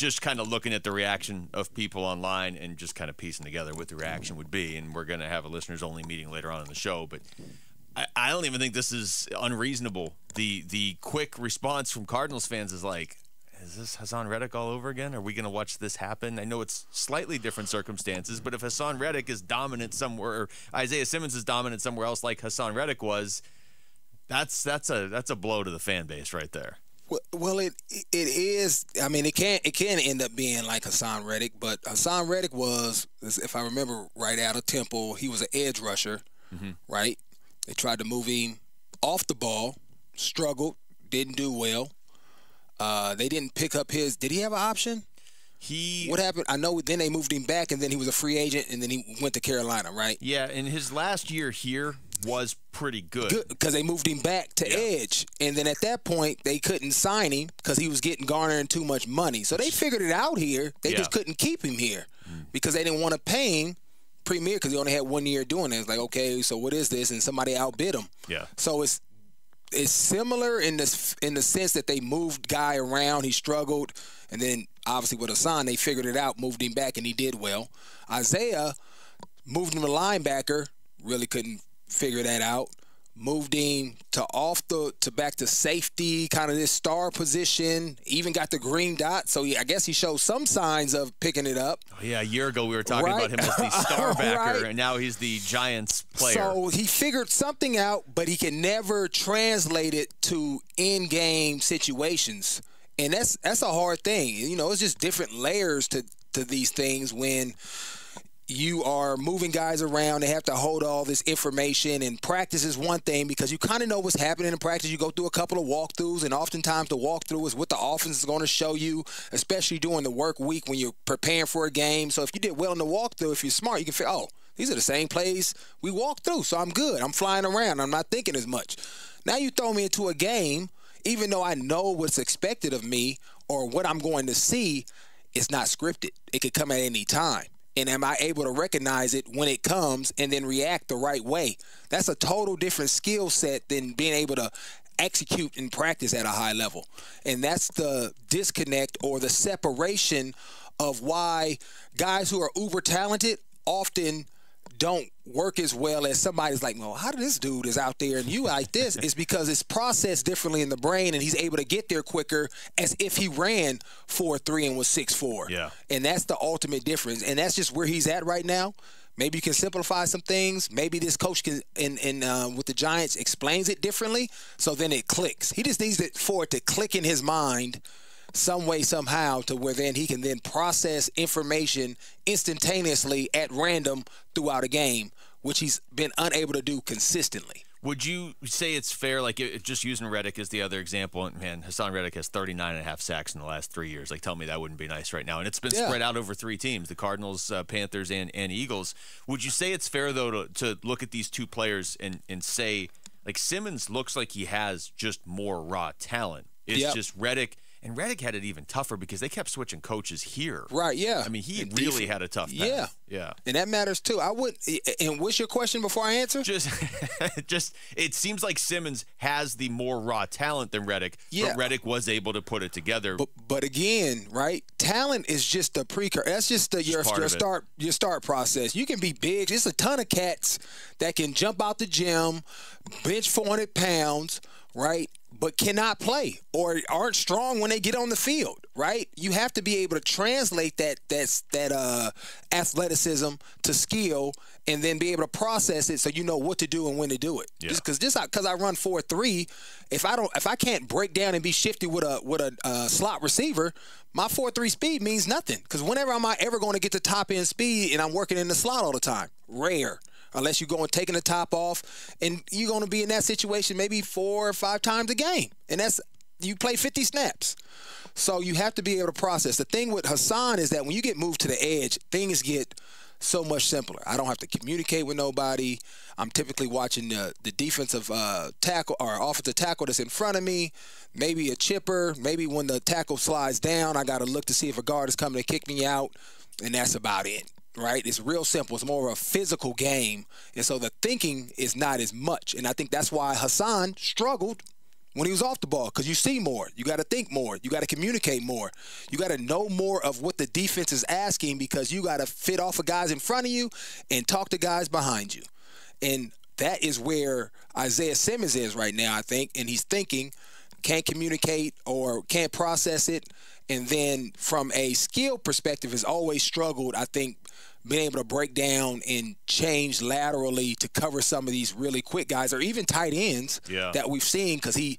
just kind of looking at the reaction of people online and just kind of piecing together what the reaction would be. And we're going to have a listeners-only meeting later on in the show. But I don't even think this is unreasonable. The quick response from Cardinals fans is like, is this Haason Reddick all over again? Are we going to watch this happen? I know it's slightly different circumstances, but if Haason Reddick is dominant somewhere, or Isaiah Simmons is dominant somewhere else like Haason Reddick was, that's a blow to the fan base right there. Well, it is. I mean, it can end up being like Haason Reddick, but Haason Reddick was, if I remember right, out of Temple, he was an edge rusher, right? They tried to move him off the ball, struggled, didn't do well. They didn't pick up his. Did he have an option? What happened? I know. Then they moved him back, and then he was a free agent, and then he went to Carolina, right? Yeah, and his last year here was pretty good because they moved him back to edge, and then at that point they couldn't sign him because he was garnering too much money. So they figured it out here. They just couldn't keep him here because they didn't want to pay him premier because he only had 1 year doing it. It's like, okay, so what is this? And somebody outbid him. Yeah. So it's similar in the sense that they moved Guy around. He struggled, and then obviously with Haason they figured it out, moved him back, and he did well. Isaiah moved him to linebacker, really couldn't figure that out. Moved him to back to safety, kind of this star position. Even got the green dot, so I guess he showed some signs of picking it up. Oh, yeah, a year ago we were talking about him as the star backer, and now he's the Giants player. So he figured something out, but he can never translate it to in-game situations, and that's a hard thing. You know, it's just different layers to these things when you are moving guys around. They have to hold all this information, and practice is one thing because you kind of know what's happening in practice. You go through a couple of walkthroughs, and oftentimes the walkthrough is what the offense is going to show you, especially during the work week when you're preparing for a game. So if you did well in the walkthrough, if you're smart, you can figure, oh, these are the same plays we walked through, so I'm good. I'm flying around. I'm not thinking as much. Now you throw me into a game, even though I know what's expected of me or what I'm going to see, it's not scripted. It could come at any time. And am I able to recognize it when it comes and then react the right way? That's a total different skill set than being able to execute in practice at a high level. And that's the disconnect or the separation of why guys who are uber talented often don't work as well as somebody's like, well, how did this dude is out there and you like this? It's because it's processed differently in the brain, and he's able to get there quicker as if he ran 4.3 and was 6'4". Yeah. And that's the ultimate difference. And that's just where he's at right now. Maybe you can simplify some things. Maybe this coach can, with the Giants, explains it differently, so then it clicks. He just needs it for it to click in his mind some way, somehow, to where then he can then process information instantaneously at random throughout a game, which he's been unable to do consistently. Would you say it's fair, like just using Reddick as the other example, and man, Haason Reddick has 39.5 sacks in the last 3 years. Like, tell me that wouldn't be nice right now. And it's been spread out over 3 teams, the Cardinals, Panthers, and Eagles. Would you say it's fair, though, to look at these two players and say, like, Simmons looks like he has just more raw talent. It's just Reddick. And Reddick had it even tougher because they kept switching coaches here. Right, yeah. I mean, he really had a tough path. Yeah. And that matters, too. And what's your question before I answer? Just it seems like Simmons has the more raw talent than Reddick, but Reddick was able to put it together. But again, right, talent is just a precursor. That's just your start process. You can be big. There's a ton of cats that can jump out the gym, bench 400 pounds, right, but cannot play or aren't strong when they get on the field, right? You have to be able to translate that athleticism to skill and then be able to process it so you know what to do and when to do it. Yeah. Just because I run 4.3, if I can't break down and be shifty with a slot receiver, my 4.3 speed means nothing. Because whenever am I ever going to get the top end speed and I'm working in the slot all the time? Rare. Unless you're going taking the top off, and you're going to be in that situation maybe 4 or 5 times a game, and that's you play 50 snaps. So you have to be able to process. The thing with Haason is that when you get moved to the edge, things get so much simpler. I don't have to communicate with nobody. I'm typically watching the defensive tackle or offensive tackle that's in front of me, maybe a chipper. Maybe when the tackle slides down, I got to look to see if a guard is coming to kick me out, and that's about it. Right? It's real simple. It's more of a physical game. And so the thinking is not as much. And I think that's why Haason struggled when he was off the ball, because you see more. You got to think more. You got to communicate more. You got to know more of what the defense is asking, because you got to fit off of guys in front of you and talk to guys behind you. And that is where Isaiah Simmons is right now, I think, and he's thinking, can't communicate or can't process it. And then from a skill perspective has always struggled, I think, being able to break down and change laterally to cover some of these really quick guys, or even tight ends that we've seen, because he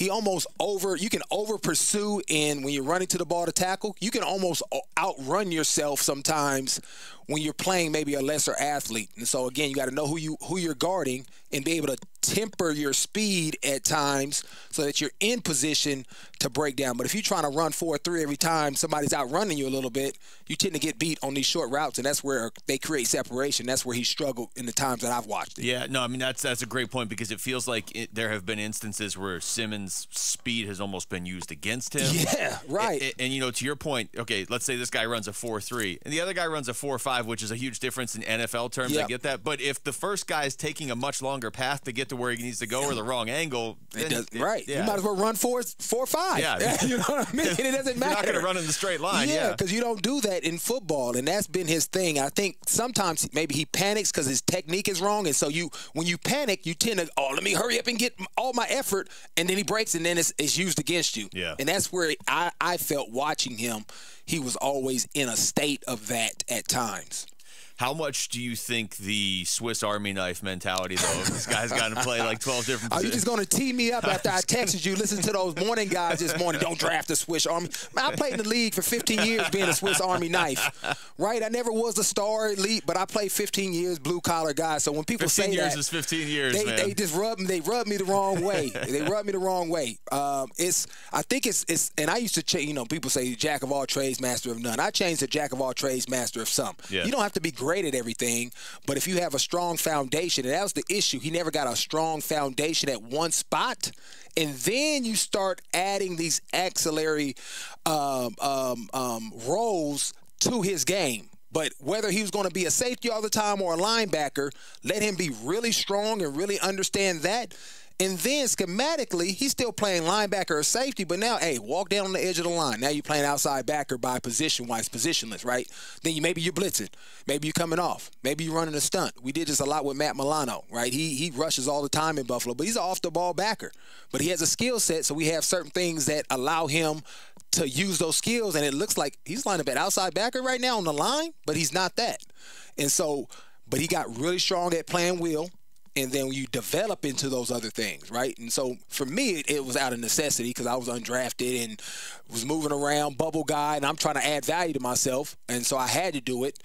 almost you can over pursue, and when you're running to the ball to tackle, you can almost outrun yourself sometimes when you're playing maybe a lesser athlete. And so again, you got to know who you're guarding and be able to temper your speed at times so that you're in position to break down. But if you're trying to run 4-3 every time somebody's outrunning you a little bit, you tend to get beat on these short routes, and that's where they create separation. That's where he struggled in the times that I've watched it. Yeah, no, I mean, that's a great point, because it feels like there have been instances where Simmons' speed has almost been used against him. Yeah, right. And you know, to your point, okay, let's say this guy runs a 4-3 and the other guy runs a 4-5, which is a huge difference in NFL terms. Yep. I get that. But if the first guy is taking a much longer path to get to where he needs to go, or the wrong angle, then right. You might as well run 4-5. Yeah. You know what I mean? It doesn't matter. You're not going to run in the straight line. Yeah, because you don't do that in football, and that's been his thing. I think sometimes maybe he panics because his technique is wrong, and so when you panic, you tend to, let me hurry up and get all my effort, and then he breaks, and then it's used against you. Yeah. And that's where I felt watching him, he was always in a state of that at times. How much do you think the Swiss Army knife mentality, though, this guy's got to play like 12 different positions? Are you just going to tee me up after I texted you? Listen to those morning guys this morning. Don't draft the Swiss Army. Man, I played in the league for 15 years being a Swiss Army knife, right? I never was a star elite, but I played 15 years blue-collar guy. So when people say that. 15 years is 15 years, man. They just rub me the wrong way. They rub me the wrong way. I think it's and I used to change, people say jack of all trades, master of none. I changed to jack of all trades, master of some. Yeah. You don't have to be great at everything, but if you have a strong foundation, and that was the issue, he never got a strong foundation at one spot, and then you start adding these auxiliary roles to his game. But whether he was going to be a safety all the time or a linebacker, let him be really strong and really understand that. And then schematically, he's still playing linebacker or safety, but now, hey, walk down on the edge of the line. Now you're playing outside backer by position-wise, positionless, right? Then maybe you're blitzing. Maybe you're coming off. Maybe you're running a stunt. We did this a lot with Matt Milano, right? He rushes all the time in Buffalo, but he's an off-the-ball backer. But he has a skill set, so we have certain things that allow him to use those skills, and it looks like he's lining up at outside backer right now on the line, but he's not that. And so, but he got really strong at playing will. And then you develop into those other things, right? And so for me, it was out of necessity because I was undrafted and was moving around, bubble guy, and I'm trying to add value to myself. And so I had to do it.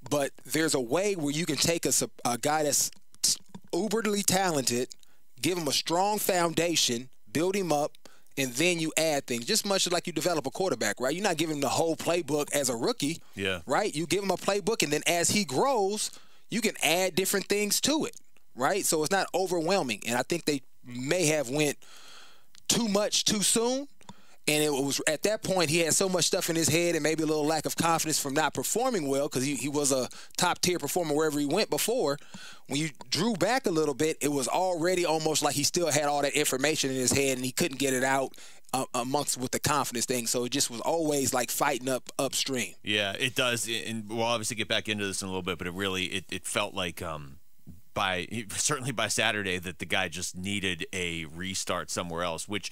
But there's a way where you can take a guy that's uberly talented, give him a strong foundation, build him up, and then you add things. Just much like you develop a quarterback, right? You're not giving him the whole playbook as a rookie, right? You give him a playbook, and then as he grows, you can add different things to it. Right? So it's not overwhelming. And I think they may have went too much too soon. And it was at that point he had so much stuff in his head and maybe a little lack of confidence from not performing well, because he was a top-tier performer wherever he went before. When you drew back a little bit, it was already almost like he still had all that information in his head and he couldn't get it out amongst with the confidence thing. So it just was always like fighting upstream. Yeah, it does. And we'll obviously get back into this in a little bit, but it felt like certainly by Saturday that the guy just needed a restart somewhere else, which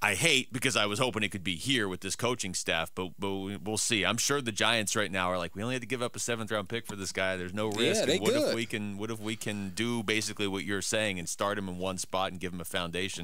I hate because I was hoping it could be here with this coaching staff, but we'll see. I'm sure the Giants right now are like, we only had to give up a 7th-round pick for this guy. There's no risk. Yeah, what if we can do basically what you're saying and start him in one spot and give him a foundation?